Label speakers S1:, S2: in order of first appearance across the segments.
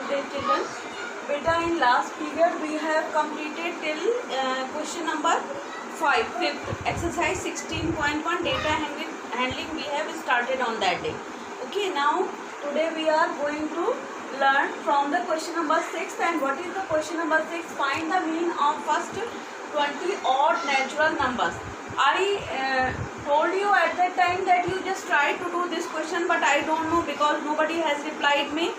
S1: Good day children. Beta, in last period we have completed till question number 5, fifth exercise 16.1 data handling we have started on that day. Okay, now today we are going to learn from the question number 6. And what is the question number 6? Find the mean of first 20 odd natural numbers. I told you at that time that you just try to do this question, but I don't know because nobody has replied me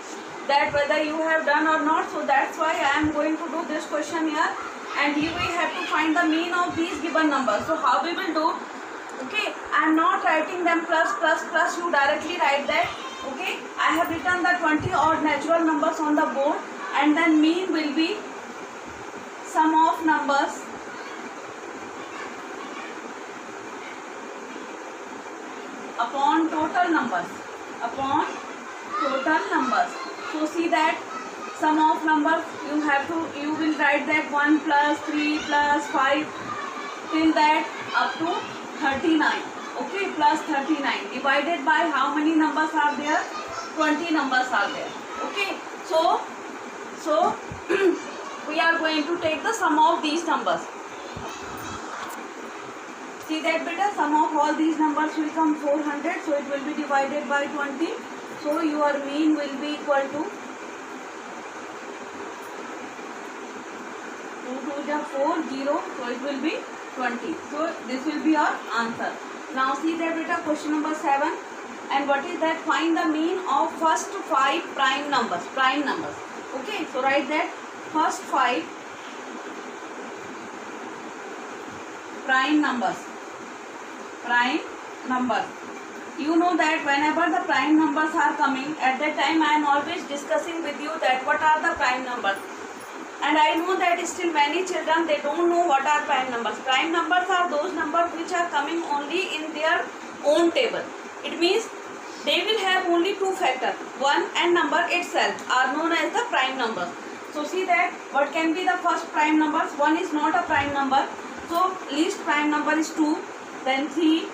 S1: that whether you have done or not. So that's why I am going to do this question here, and you will have to find the mean of these given numbers. So how we will do? Okay, I am not writing them plus plus plus, you directly write that. Okay, I have written the 20 odd natural numbers on the board, and then mean will be sum of numbers upon total numbers, upon total numbers. So see that sum of numbers, you will write that 1 plus 3 plus 5 till that up to 39. Okay, plus 39 divided by how many numbers are there? 20 numbers are there. Okay, so we are going to take the sum of these numbers. See that beta, sum of all these numbers will come 400, so it will be divided by 20. So your mean will be equal to 2 2 is 4, 0, so it will be 20. So this will be our answer. Now see that beta, question number 7. And what is that? Find the mean of first 5 prime numbers. Prime numbers. Okay, so write that first 5 prime numbers. Prime numbers. You know that whenever the prime numbers are coming, at that time I am always discussing with you that what are the prime numbers. And I know that still many children, they don't know what are prime numbers. Prime numbers are those numbers which are coming only in their own table. It means they will have only two factors. 1 and number itself are known as the prime numbers. So see that what can be the first prime numbers. 1 is not a prime number. So least prime number is 2, then 3,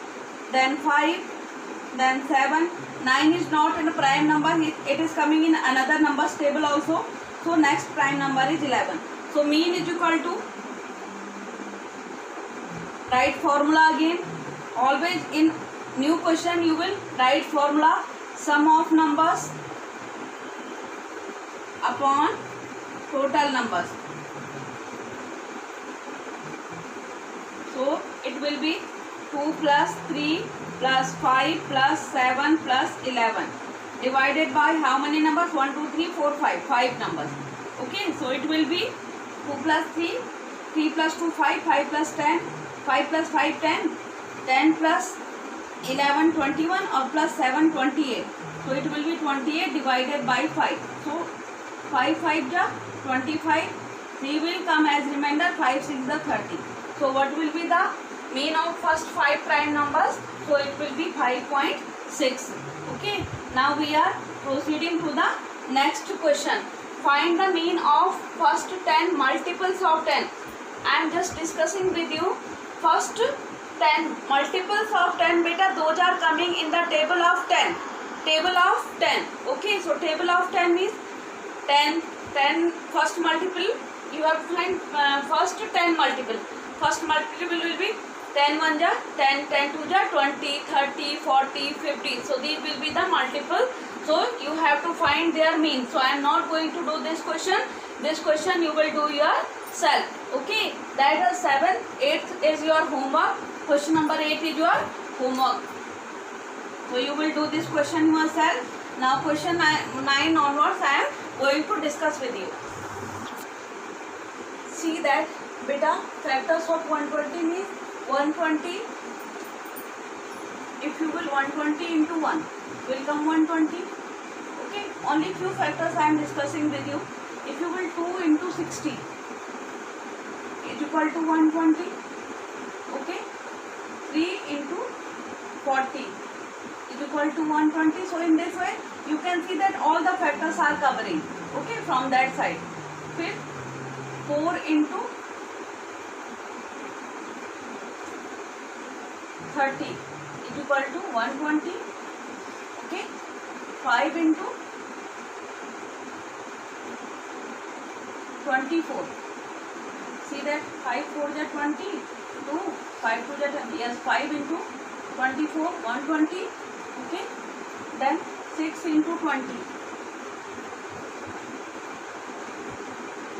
S1: then 5, then 7. 9 is not in a prime number, it is coming in another numbers table also. So next prime number is 11. So mean is equal to, write formula again. Always in new question you will write formula, sum of numbers upon total numbers. So it will be 2 plus 3 plus 5 plus 7 plus 11 divided by how many numbers? 1 2 3 4 5, 5 numbers. Okay, so it will be 2 plus 3, 3 plus 2 5, 5 plus 10, 5 plus 5 10, 10 plus 11 21 or plus 7 28. So it will be 28 divided by 5. So 5 5 ja 25, 3 will come as remainder, 5 6 the 30. So what will be the mean of first 5 prime numbers? So it will be 5.6. Okay, now we are proceeding to the next question. Find the mean of first 10 multiples of 10. I am just discussing with you first 10 multiples of 10 beta, those are coming in the table of 10. Table of 10. Okay, so table of 10 means 10 first multiple. You have to find first 10 multiple. First multiple will be 10 1 ja 10, 10 2 ja 20, 30, 40, 50. So these will be the multiple. So you have to find their mean. So I am not going to do this question. This question you will do yourself. Okay, that is 7. 8th is your homework. Question number 8 is your homework. So you will do this question yourself. Now question 9 onwards I am going to discuss with you. See that beta, factors of 120 means 120. If you will 120 into 1 will come 120. Okay, only few factors I am discussing with you. If you will 2 into 60 is equal to 120. Okay, 3 into 40 is equal to 120. So in this way you can see that all the factors are covering. Okay, from that side. Fifth, 4 into 30 is equal to 120. Okay, 5 into 24. See that 5 4 is 20. 2 5 2 is yes 5 into 24 120. Okay. Then 6 into 20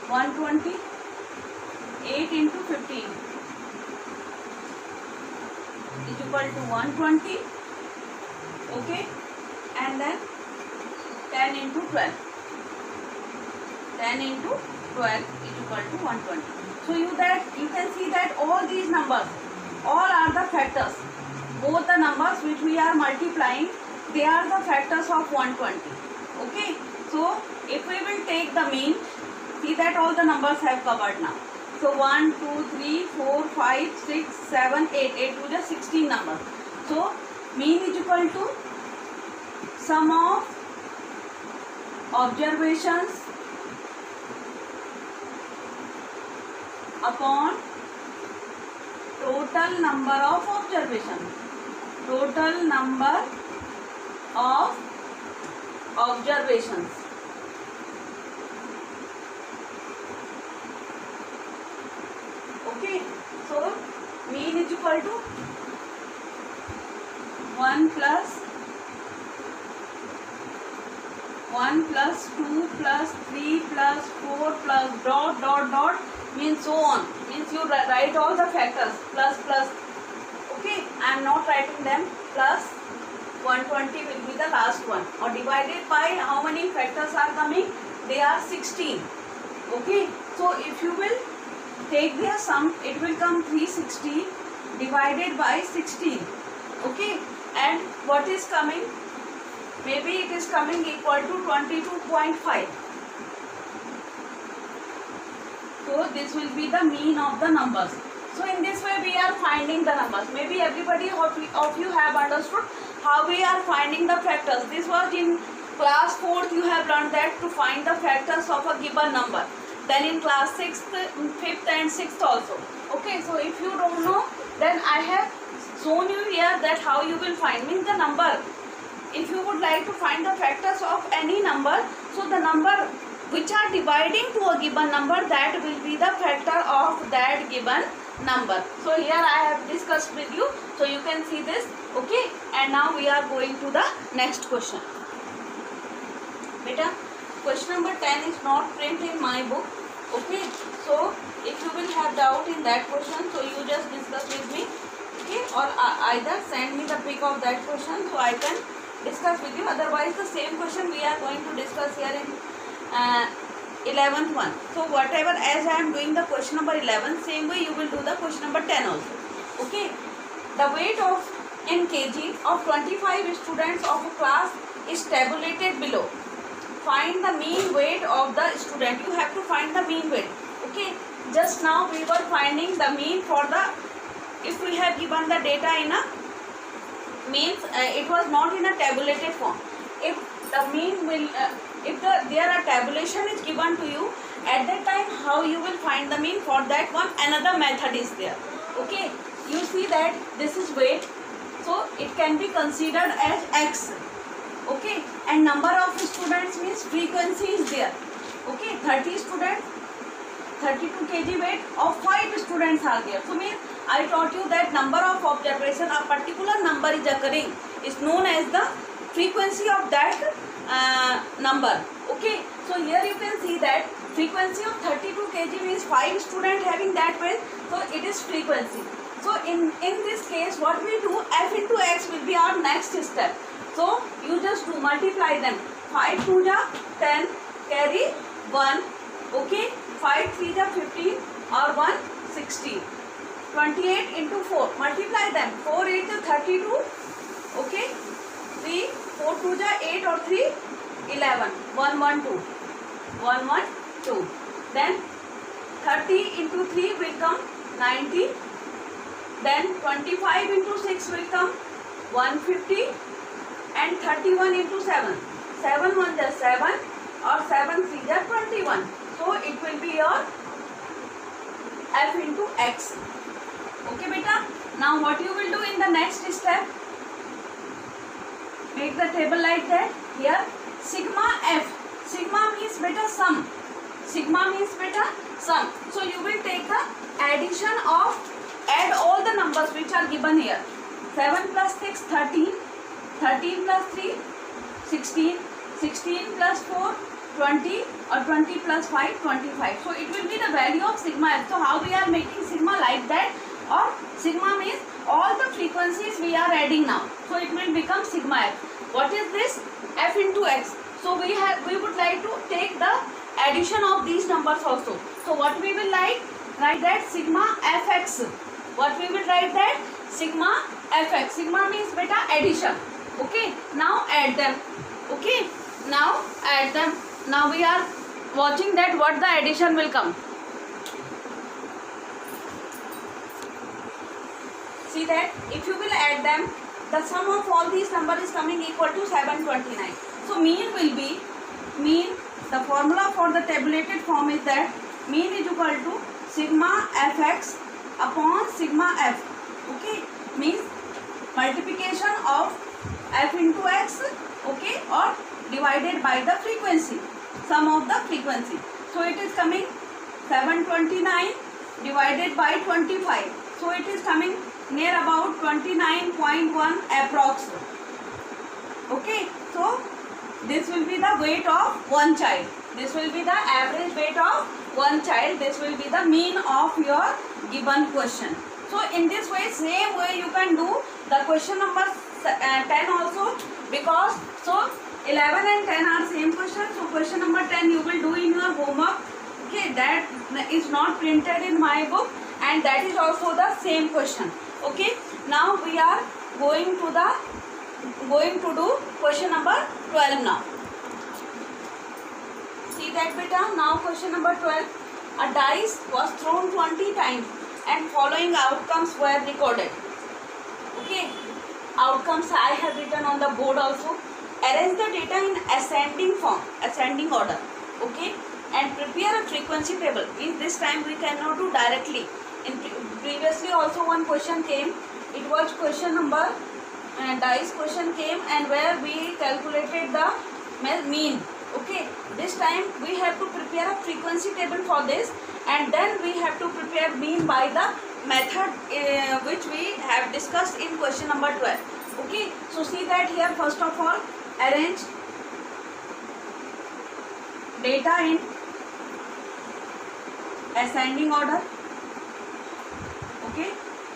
S1: 120. 8 into 15 is equal to 120. Okay. And then 10 into 12. 10 into 12 is equal to 120. So you can see that all these numbers, all are the factors. Both the numbers which we are multiplying, they are the factors of 120. Okay. So if we will take the mean, see that all the numbers have covered now. So 1, 2, 3, 4, 5, 6, 7, 8. 8 to the 16 numbers. So mean is equal to sum of observations upon total number of observations. Total number of observations. Okay. So mean is equal to 1 plus 2 plus 3 plus 4 plus dot means so on. Means you write all the factors plus. Okay, I am not writing them. Plus 120 will be the last one, or divided by how many factors are coming? They are 16. Okay, so if you will take their sum, it will come 360 divided by 16. Okay, and what is coming? Maybe it is coming equal to 22.5. So this will be the mean of the numbers. So in this way we are finding the numbers. Maybe everybody of you have understood how we are finding the factors. This was in class 4th you have learned that to find the factors of a given number. Then in class 6th, 5th and 6th also. Okay, so if you don't know, then I have shown you here that how you will find means the number. If you would like to find the factors of any number, so the number which are dividing to a given number, that will be the factor of that given number. So here I have discussed with you, so you can see this. Okay, and now we are going to the next question. Beta, question number 10 is not printed in my book. Okay, so if you will have doubt in that question, so you just discuss with me. Okay, or either send me the pic of that question so I can discuss with you. Otherwise the same question we are going to discuss here in 11th one. So whatever, as I am doing the question number 11, same way you will do the question number 10 also. Okay, the weight of in kg of 25 students of a class is tabulated below. Find the mean weight of the student. You have to find the mean weight. Okay, just now we were finding the mean for the, if we have given the data in a means it was not in a tabulated form. If the mean will if there are tabulation is given to you, at that time how you will find the mean, for that one another method is there. Okay, you see that this is weight, so it can be considered as x. Okay, and number of students means frequency is there. Okay, 30 students, 32 kg weight of 5 students are there. So means I taught you that number of observation, a particular number is occurring, is known as the frequency of that number. Okay, so here you can see that frequency of 32 kg means 5 students having that weight, so it is frequency. So in this case what we do, f into x will be our next step. So you just do multiply them. 5 2 ja 10, carry 1. Okay, 5 3 ja 15 or 1 16. 28 into 4, multiply them. 4 8 ja 32. Okay, 3 4 2 ja 8 or 3 11. 1 1 2. 1 1 2. Then 30 into 3 will come 90. Then 25 into 6 will come 150. And 31 into 7. 7 1 ja 7 or 7 3 ja 21. So it will be your f into x. Okay beta. Now what you will do in the next step? Make the table like that. Here sigma f. Sigma means beta sum. Sigma means beta sum. So you will take the addition of, add all the numbers which are given here. 7 plus 6, 13. 13 plus 3, 16. 16 plus 4, 20, or 20 plus 5, 25. So it will be the value of sigma f. So how we are making sigma like that, or sigma means all the frequencies we are adding now. So it will become sigma f. What is this? F into x. So we would like to take the addition of these numbers also. So what we will write that sigma fx. What we will write that sigma fx. Sigma means beta addition. Okay. Now add them. Okay. Now add them. Now we are watching that what the addition will come. See that if you will add them, the sum of all these numbers is coming equal to 729. So mean will be, the formula for the tabulated form is that mean is equal to sigma fx upon sigma f. Okay, means multiplication of f into x, okay, or divided by the frequency, sum of the frequency. So it is coming 729 divided by 25. So it is coming near about 29.1 approx. Okay, so this will be the weight of one child. This will be the average weight of one child. This will be the mean of your given question. So in this way, same way you can do the question number 10 also, because so 11 and 10 are same question. So question number 10 you will do in your homework. Okay, that is not printed in my book, and that is also the same question. Okay, now we are going to do question number 12 now. See that beta, now question number 12. A dice was thrown 20 times and following outcomes were recorded. Okay, outcomes I have written on the board also. Arrange the data in ascending form, ascending order. Okay, and prepare a frequency table. In this time we cannot do directly. In previously also one question came. It was question number dice question came, and where we calculated the mean. Okay, this time we have to prepare a frequency table for this, and then we have to prepare mean by the method which we have discussed in question number 12. Okay, so see that here first of all, arrange data in ascending order. Okay,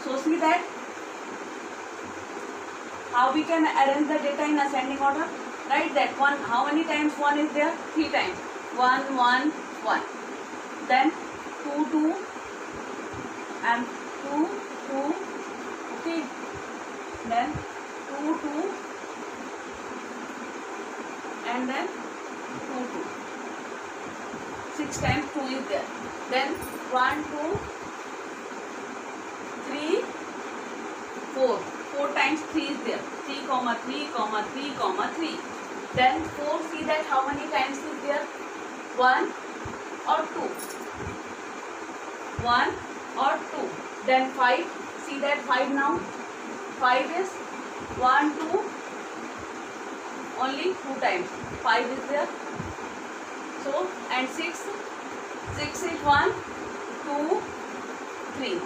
S1: so see that how we can arrange the data in ascending order. Write that one, how many times 1 is there? 3 times. 1, 1, 1. Then 2, 2 and 2, 2. Okay. Then 2, 2 and then 2, 2. 6 times 2 is there. Then 1, 2, 3, 4. 4 times 3 is there. 3, 3, 3, 3. Then 4, see that how many times is there? 1 or 2. 1 or 2. Then 5, see that 5 now. 5 is 1, 2, only 2 times. 5 is there. So, and 6 is 1, 2, 3.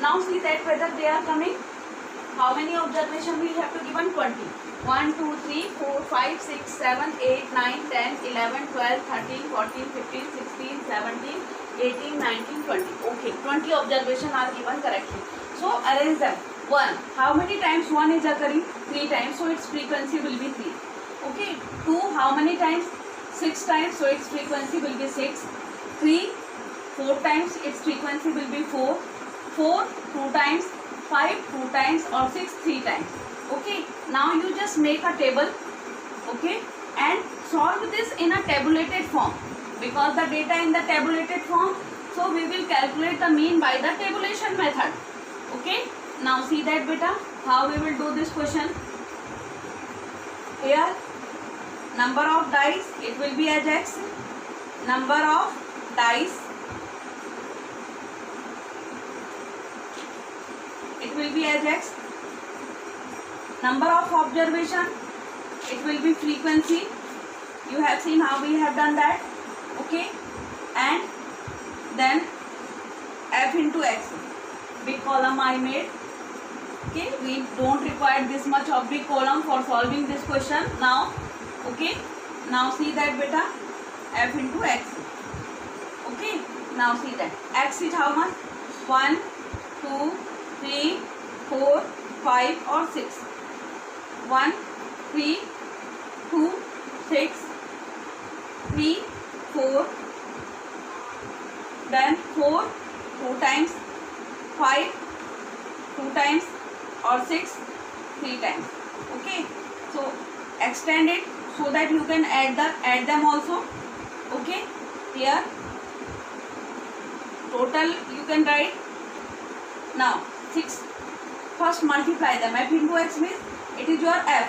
S1: Now see that whether they are coming. How many observation we have to given? 20. 1, 2, 3, 4, 5, 6, 7, 8, 9, 10, 11, 12, 13, 14, 15, 16, 17, 18, 19, 20. Okay, 20 observation are given correctly. So arrange them. 1. How many times 1 is occurring? 3 times. So its frequency will be 3. Okay. 2. How many times? 6 times. So its frequency will be 6. 3. 4 times. Its frequency will be 4. 4 2 times. 5 2 times, or 6 3 times. Okay, now you just make a table, okay, and solve this in a tabulated form, because the data in the tabulated form, so we will calculate the mean by the tabulation method. Okay, now see that beta, how we will do this question. Here number of dice, it will be as x, number of dice, it will be as x, number of observation, it will be frequency, you have seen how we have done that. Okay, and then f into x, big column I made. Okay, we don't require this much of big column for solving this question now. Okay, now see that beta, f into x. Okay, now see that x is how much? 1, 2, 3, 4, 5 or 6. 1, 3, 2, 6, 3, 4, then 4 2 times, 5 2 times or 6 3 times. Okay, so extend it so that you can add them also. Okay, here total you can write. Now 6, first multiply them. F into x means it is your f.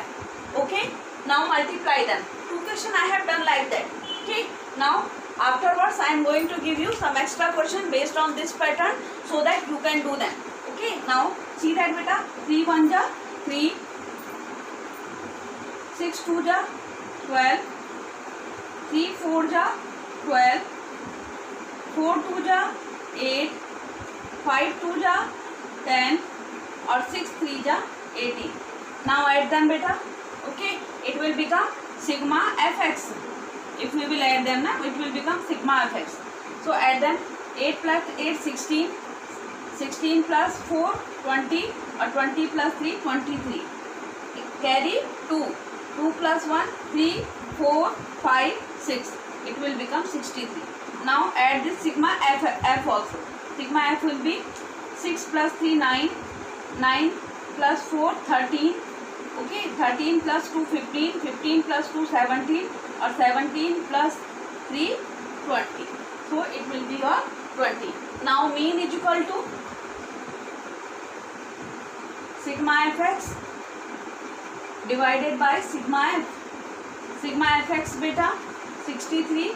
S1: Okay, now multiply them. Two question I have done like that. Okay, now afterwards I am going to give you some extra question based on this pattern so that you can do them. Okay, now see that beta, 3 1 ja 3, 6 2 ja 12, 3 4 ja 12, 4 2 ja 8, 5 2 ja 10 or 6 3 ja 18. Now add them beta. Okay, it will become sigma fx. If we will add them now, it will become sigma fx. So add them. 8 plus 8 16, 16 plus 4 20 or 20 plus 3 23. Carry 2, 2 plus 1 3, 4 5 6. It will become 63. Now add this sigma f also. Sigma f will be 6 plus 3 9, 9 plus 4 13. Okay, 13 plus 2 15, 15 plus 2 17 or 17 plus 3 20. So it will be your 20. Now mean is equal to sigma fx divided by sigma f. Sigma fx beta 63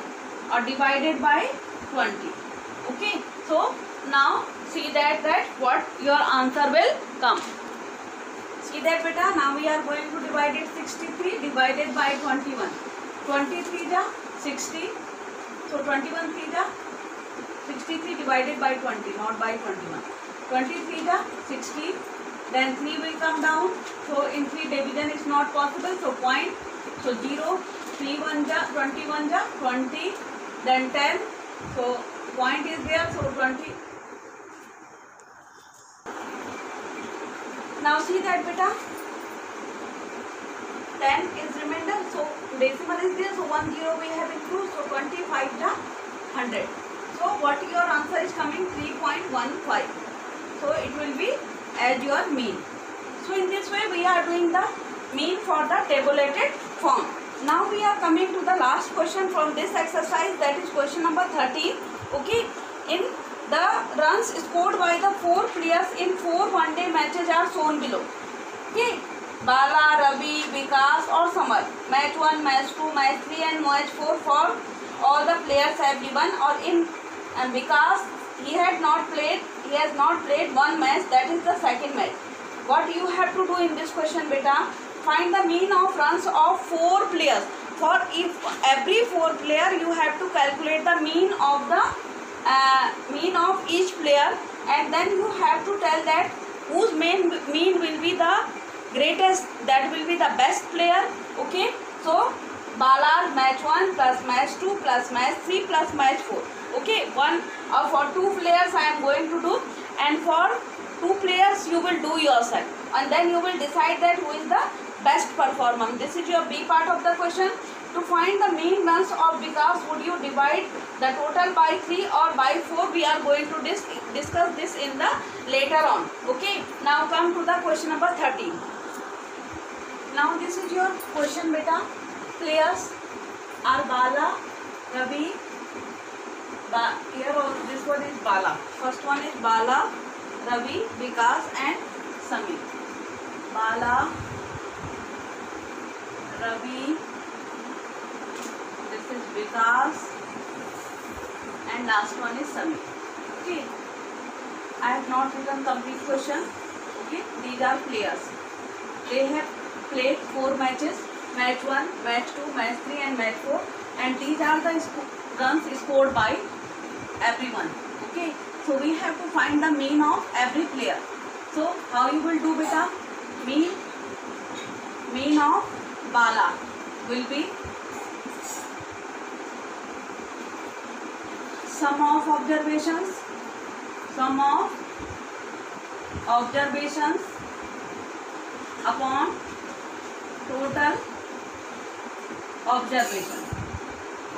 S1: or divided by 20. Okay, so now see that what your answer will come. See that beta, now we are going to divide it 63 divided by 21. 23 ja 60. So 21 3 ja 63 divided by 20, not by 21. 23 ja 60. Then 3 will come down. So in 3 division is not possible. So point. So 0. 3 1 ja 21 ja 20. Then 10. So point is there. So 20. Now see that beta, 10 is remainder, so decimal is there, so 1 0 we have included, so 25 ja 100. So what your answer is coming? 3.15. So it will be as your mean. So in this way we are doing the mean for the tabulated form. Now we are coming to the last question from this exercise, that is question number 13. Okay, in the runs scored by the 4 players in 4 one-day matches are shown below. Okay, Bala, Ravi, Vikas or Samar. Match 1, match 2, match 3 and match 4 for all the players have given, or in and Vikas he has not played one match, that is the second match. What you have to do in this question beta, find the mean of runs of 4 players. For if every 4 player you have to calculate the mean of the mean of each player, and then you have to tell that whose mean will be the greatest, that will be the best player. Okay, so Bala's match 1 plus match 2 plus match 3 plus match 4. Okay, one for 2 players I am going to do, and for 2 players you will do yourself, and then you will decide that who is the best performer. This is your B part of the question. To find the mean runs of Vikas, would you divide the total by 3 or by 4? We are going to discuss this in the later on. Okay, now come to the question number 13. Now this is your question beta. Players are Bala, Ravi, here this one is Bala. First one is Bala, Ravi, Vikas and Samir. Bala, Ravi, this is Vikas and last one is Samir. Okay, I have not written complete question. Okay, these are players. They have played 4 matches, match 1, match 2, match 3 and match 4. and these are the runs scored by everyone. Okay, so we have to find the mean of every player. So how you will do, beta? Mean of Bala will be sum of observations upon total observation.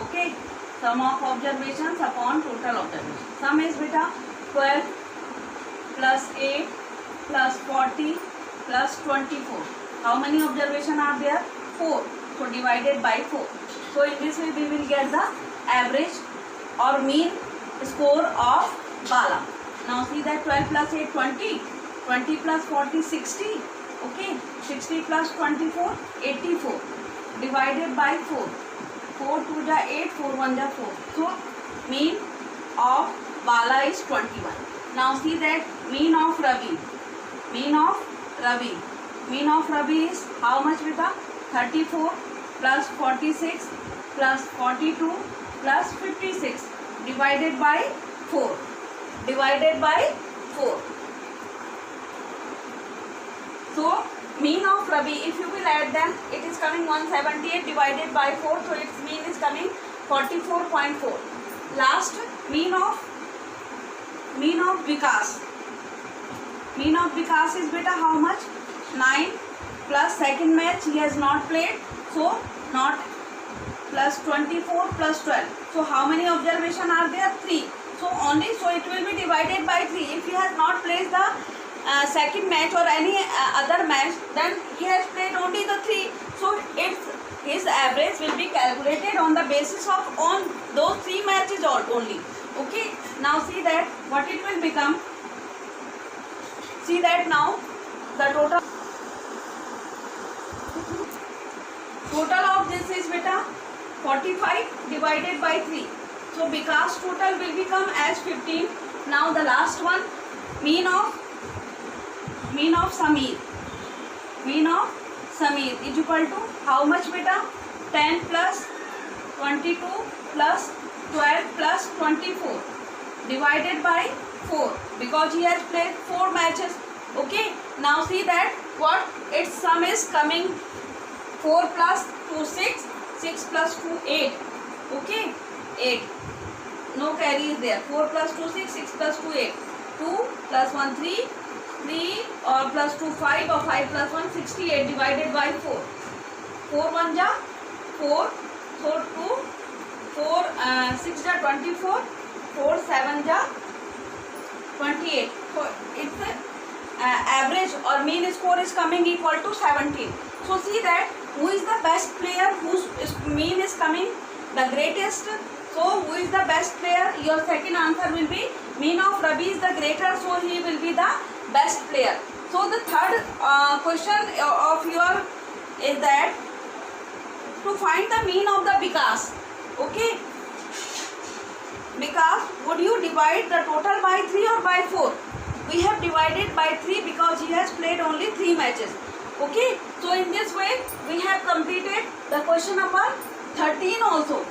S1: Okay, sum of observations upon total observation. Sum is beta 12 plus 8 plus 40 plus 24. How many observations are there? 4. So divided by 4. So in this way we will get the average or mean score of Bala. Now see that 12 plus 8 20, 20 plus 40 60, okay, 60 plus 24 84, divided by 4, 4 2 ja 8, 4 1 ja 4. So mean of Bala is 21. Now see that mean of Ravi is how much beta? 34 plus 46 plus 42 plus 56 divided by 4. So mean of Ravi, if you will add them, it is coming 178 divided by 4. So its mean is coming 44.4. Last, mean of Vikas. Mean of Vikas is beta how much? 9 plus second match he has not played, so not, plus 24 plus 12. So how many observation are there? 3. So only, so it will be divided by 3. If he has not played the second match or any other match, then he has played only the 3. So his average will be calculated on the basis of on those 3 matches only. Okay. Now see that what it will become. See that now the total of this is beta 45 divided by 3. So Vikas total will become as 15. Now the last one, mean of Samir is equal to how much beta? 10 plus 22 plus 12 plus 24 divided by 4, because he has played 4 matches. Okay. Now see that what its sum is coming. 4 plus 2 6, 6 plus 2 8. Okay, 8. No carry is there. 4 plus 2 6, 6 plus 2 8. 2 plus 1 3, 3 or plus 2 5 or 5 plus 1 68 divided by 4. 4 1 ja 4. So 2 4 6 ja 24. 4 7 ja 28. So its average or mean score is coming equal to 17. So see that who is the best player whose mean is coming the greatest. So who is the best player? Your second answer will be mean of Ravi is the greater, so he will be the best player. So the third question of your is that to find the mean of the Vikas. Okay, Vikas, would you divide the total by 3 or by 4? We have divided by 3 because he has played only 3 matches. Okay, so in this way we have completed the question number 13 also.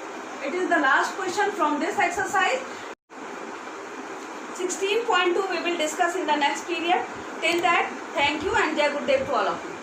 S1: It is the last question from this exercise. 16.2 we will discuss in the next period. Till that, thank you and good day to all of you.